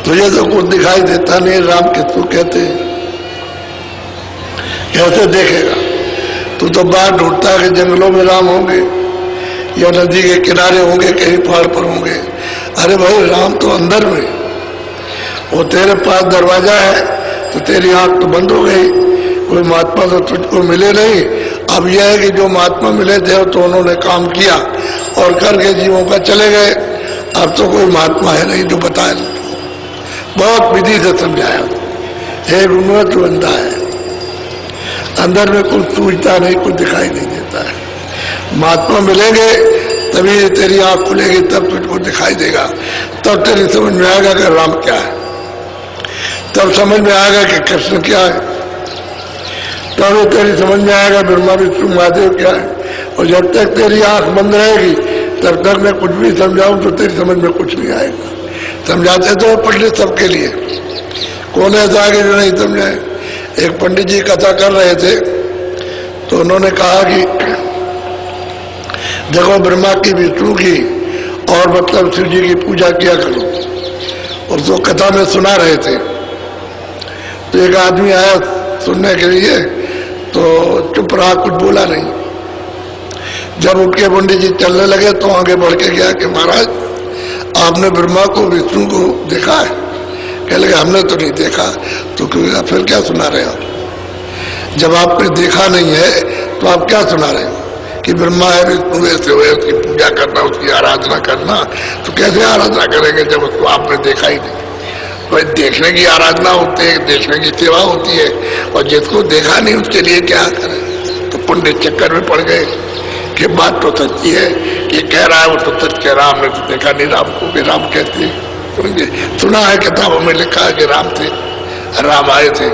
तुझे तो कुछ दिखाई देता नहीं, राम किसको कहते, कैसे देखेगा? तू तो बाहर ढूंढता है कि जंगलों में राम होंगे या नदी के किनारे होंगे, कहीं पहाड़ पर होंगे। अरे भाई राम तो अंदर में, वो तेरे पास दरवाजा है तो तेरी आंख तो बंद हो गई, कोई महात्मा तो तुझको मिले नहीं। अब यह है कि जो महात्मा मिले थे तो उन्होंने काम किया और करके जीवों का चले गए। अब तो कोई महात्मा है नहीं जो बताए, बहुत विधि से समझाया, एक उन्नत बंदा है, अंदर में कुछ सूझता नहीं, कुछ दिखाई नहीं देता है। महात्मा मिलेंगे तभी तेरी आंख खुलेगी, तब तुझको दिखाई देगा, तब तेरी समझ में आएगा कि राम क्या है, तब समझ में आएगा कि कृष्ण क्या है, तब तेरी समझ में आएगा ब्रह्मा विष्णु महादेव क्या है। और जब तक तेरी आंख बंद रहेगी तब तक मैं कुछ भी समझाऊं तो तेरी समझ में कुछ नहीं आएगा। समझाते तो पंडित सबके लिए, कौन ऐसा आगे जो नहीं समझाए। एक पंडित जी कथा कर रहे थे तो उन्होंने कहा कि देखो ब्रह्मा की विष्णु की और मतलब शिव जी की पूजा किया करो। और तो कथा में सुना रहे थे तो एक आदमी आया सुनने के लिए, तो चुप रहा, कुछ बोला नहीं। जब उठ के पंडित जी चलने लगे तो आगे बढ़ के गया कि महाराज आपने ब्रह्मा को विष्णु को देखा है? कह लगे हमने तो नहीं देखा। तो फिर क्या सुना रहे हो? जब आपने देखा नहीं है तो आप क्या सुना रहे हो कि ब्रह्मा है विष्णु ऐसे हुए, उसकी पूजा करना, उसकी आराधना करना। तो कैसे आराधना करेंगे जब उसको आपने देखा ही नहीं? भाई देखने की आराधना होती है, देखने की सेवा होती है, और जिसको देखा नहीं उसके लिए क्या करें? तो पंडित चक्कर में पड़ गए कि बात तो सच्ची है, ये कह रहा है वो तो सच कह रहा, हमने तो देखा नहीं राम को भी राम कहते हैं। सुना है किताबों में लिखा है कि राम थे, राम आए थे।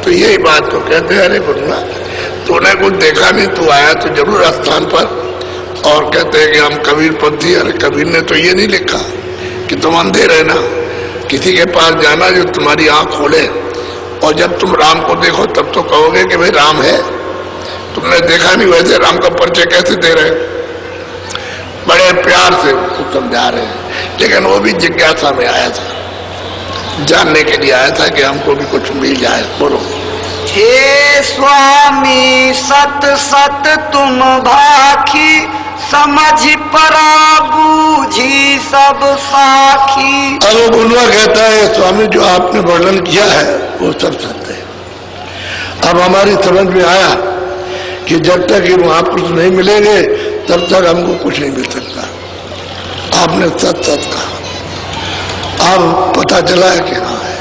तो यही बात तो कहते हैं, अरे ब्रह्मा तूने कुछ देखा नहीं, तू आया तो जरूर स्थान पर। और कहते हैं कि हम कबीर पंथी, अरे कबीर ने तो ये नहीं लिखा कि तुम अंधे रहना, किसी के पास जाना जो तुम्हारी आंख खोले, और जब तुम राम को देखो तब तो कहोगे कि भाई राम है। तुमने देखा नहीं, वैसे राम का परिचय कैसे दे रहे? बड़े प्यार से उसको समझा रहे हैं, लेकिन वो भी जिज्ञासा में आया था, जानने के लिए आया था कि हमको भी कुछ मिल जाए। बोलो। हे स्वामी सत सत तुम भाखी, समझ परा बूझी सब साखी। अब वो गुनवा कहता है स्वामी जो आपने वर्णन किया है वो सब सत्य है। अब हमारी समझ में आया कि जब तक ये महापुरुष नहीं मिलेंगे तब तक हमको कुछ नहीं मिल सकता। आपने सच सच कहा, अब पता चला है कि हाँ है,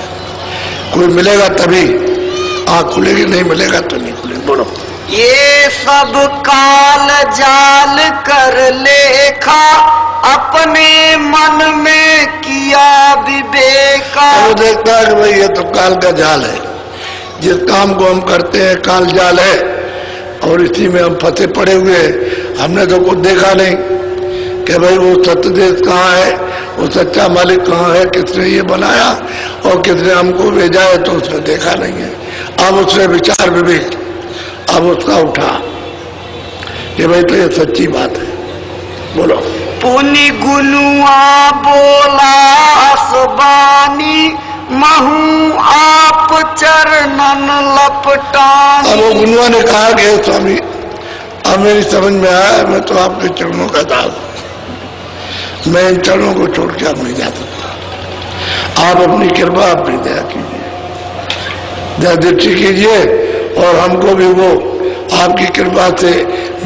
कोई मिलेगा तभी आँख खुलेगी, नहीं मिलेगा तो नहीं खुलेगी। बोलो। ये सब काल जाल कर लेखा, अपने मन में किया विवेका। वो देखता है कि भाई ये तो काल का जाल है, जिस काम को हम करते हैं काल जाल है, और इसी में हम फंसे पड़े हुए हैं। हमने तो कुछ देखा नहीं कि भाई वो सत्य देश कहाँ है, वो सच्चा मालिक कहाँ है, किसने ये बनाया और किसने हमको भेजा है, तो उसने देखा नहीं है। अब उसने विचार विवेक अब उसका उठा कि भाई तो ये सच्ची बात है। बोलो। पुनि गुनुआ बोला असबानी, महू आप चरणन लपटानी। अब वो गुनुआ ने कहा कि स्वामी अब मेरी समझ में आया, मैं तो आपके चरणों का दास, मैं इन चरणों को छोड़ के अब नहीं जा सकता। आप अपनी कृपा, अपनी दया कीजिए, दया दृष्टि कीजिए, और हमको भी वो आपकी कृपा से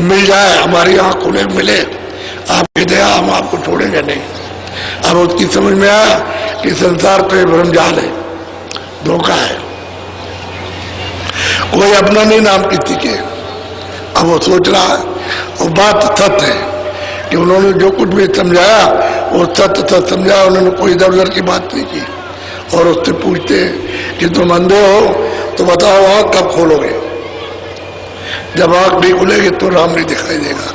मिल जाए, हमारी आँख खुले मिले, आपकी दया, हम आपको छोड़ेंगे नहीं। अब उसकी समझ में आया कि संसार तो ये भ्रमजाल है, धोखा है, कोई अपना नहीं नाम किसी के। अब वो सोच रहा है, और बात सत्य है कि उन्होंने जो कुछ भी समझाया वो सत्य सत्य समझाया, उन्होंने कोई इधर उधर की बात नहीं की। और उससे पूछते कि तुम अंधे हो तो बताओ आँख कब खोलोगे? जब आँख नहीं खुलेगी तो राम नहीं दिखाई देगा,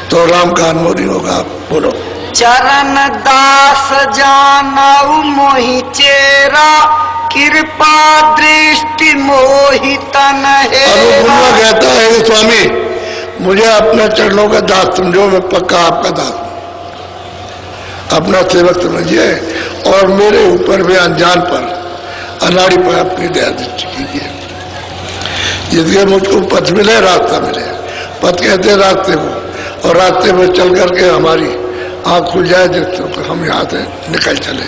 तो राम का अनुभव नहीं होगा। बोलो। चरण दास जानऊ मोहि चेरा, कृपा दृष्टि मोहितन है। अब गुरुआ कहता है स्वामी मुझे अपने चरणों का दास समझो, मैं पक्का आपका दास। अपना सेवक समझिए और मेरे ऊपर भी अनजान पर अनाड़ी पर अपनी दया दृष्टि कीजिए। जिसके मुझको पथ मिले रास्ता मिले, पथ कहते हैं रास्ते को, और रास्ते में चल करके हमारी आँख खुल जाए जिससे हम यहाँ से निकल चले,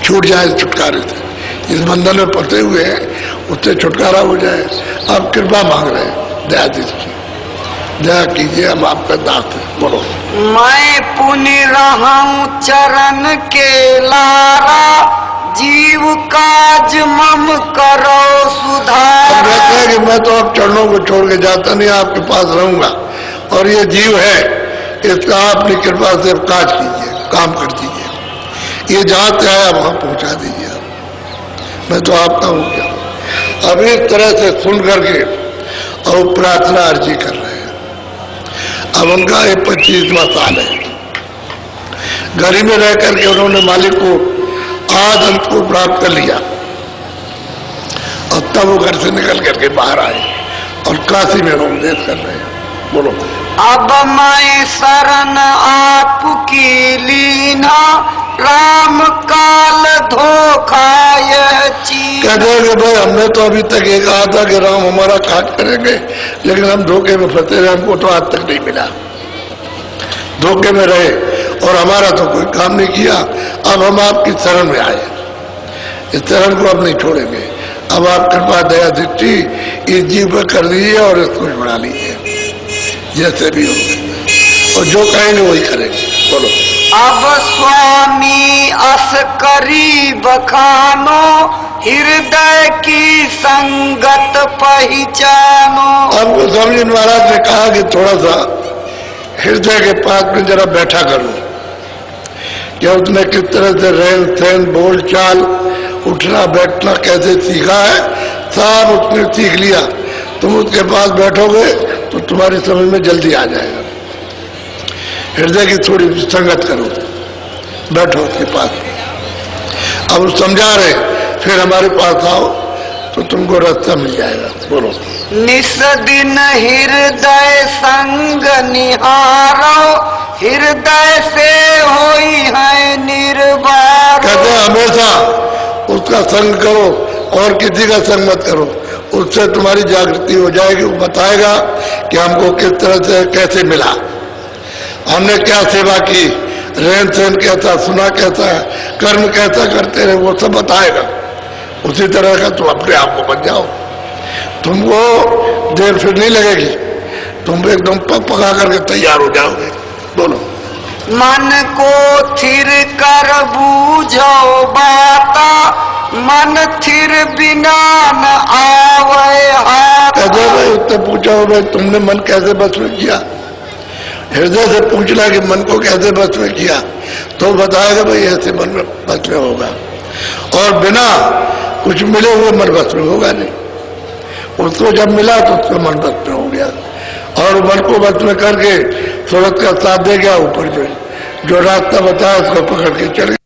छूट जाए छुटकारे से। इस बंधन में फंसे हुए हैं उससे छुटकारा हो जाए। आप कृपा मांग रहे हैं, दया दृष्टि, दया कीजिए, हम आपका दास हैं। बोलो। मैं पुण्य रहूं चरण के लारा, जीव काज मम करो सुधार। अब कहते हैं कि मैं तो अब चरणों को छोड़ के जाता नहीं, आपके पास रहूंगा, और ये जीव है इसका अपनी कृपा से काज कीजिए, काम कर दीजिए, ये जहाँ से आया वहां पहुंचा दीजिए। मैं तो आपका हूँ क्या। अब इस तरह से सुन करके और प्रार्थना अर्जी कर रहे हैं। अब उनका ये 25वां साल है। घर ही में रह करके उन्होंने मालिक को आज अंत को प्राप्त कर लिया, और तब वो घर से निकल करके बाहर आए और काशी में उपदेश कर रहे हैं। बोलो। अब मैं शरण आपकी लीना, राम काल धोखा यह चीज। कहते हैं कि भाई हमने तो अभी तक ये कहा था कि राम हमारा काज करेंगे, लेकिन हम धोखे में फंसे रहे, हमको तो आज तक नहीं मिला, धोखे में रहे और हमारा तो कोई काम नहीं किया। अब हम आपकी शरण में आए, इस शरण को अब नहीं छोड़ेंगे। अब आप कृपा दया दृष्टि इस जीव पर कर दीजिए और इसको छुड़ा लीजिए, जैसे भी हो, और जो कहेंगे वही करेंगे। बोलो। अब स्वामी अस करी बखानो, हृदय की संगत पहचानो। अब स्वामी महाराज ने कहा कि थोड़ा सा हृदय के पास में जरा बैठा करो, क्या उसने किस तरह से रहन सहन बोल चाल उठना बैठना कैसे सीखा है, सब उसने सीख लिया। तुम उसके पास बैठोगे तो तुम्हारी समझ में जल्दी आ जाएगा। हृदय की थोड़ी संगत करो, बैठो उसके पास। अब वो समझा रहे, फिर हमारे पास आओ तो तुमको रास्ता मिल जाएगा। बोलो। निस दिन हृदय संग निहारो, हृदय से होई है निर्वार। कहते हैं हमेशा उसका संग करो और किसी का संग मत करो, उससे तुम्हारी जागृति हो जाएगी। वो बताएगा कि हमको किस तरह से कैसे मिला, हमने क्या सेवा की, रहन सहन कैसा, सुना कैसा है, कर्म कैसा करते रहे, वो सब बताएगा। उसी तरह का तुम अपने आप को बन जाओ, तुमको देर फिर नहीं लगेगी, तुम एकदम पक पका करके तैयार हो जाओगे। बोलो। मन को थिर कर बूझो बाता, मन थिर बिना न आवे हाथ। कहते भाई उससे पूछा हो भाई तुमने मन कैसे बस में किया, हृदय से पूछना कि मन को कैसे बस में किया, तो बताएगा भाई ऐसे मन में बस में होगा, और बिना कुछ मिले हुए मन बस में होगा नहीं। उसको जब मिला तो उसका मन बस में हो गया, और मन को बस में करके सूरत का साथ दे गया, ऊपर जो रास्ता बताया उसको पकड़ के चले।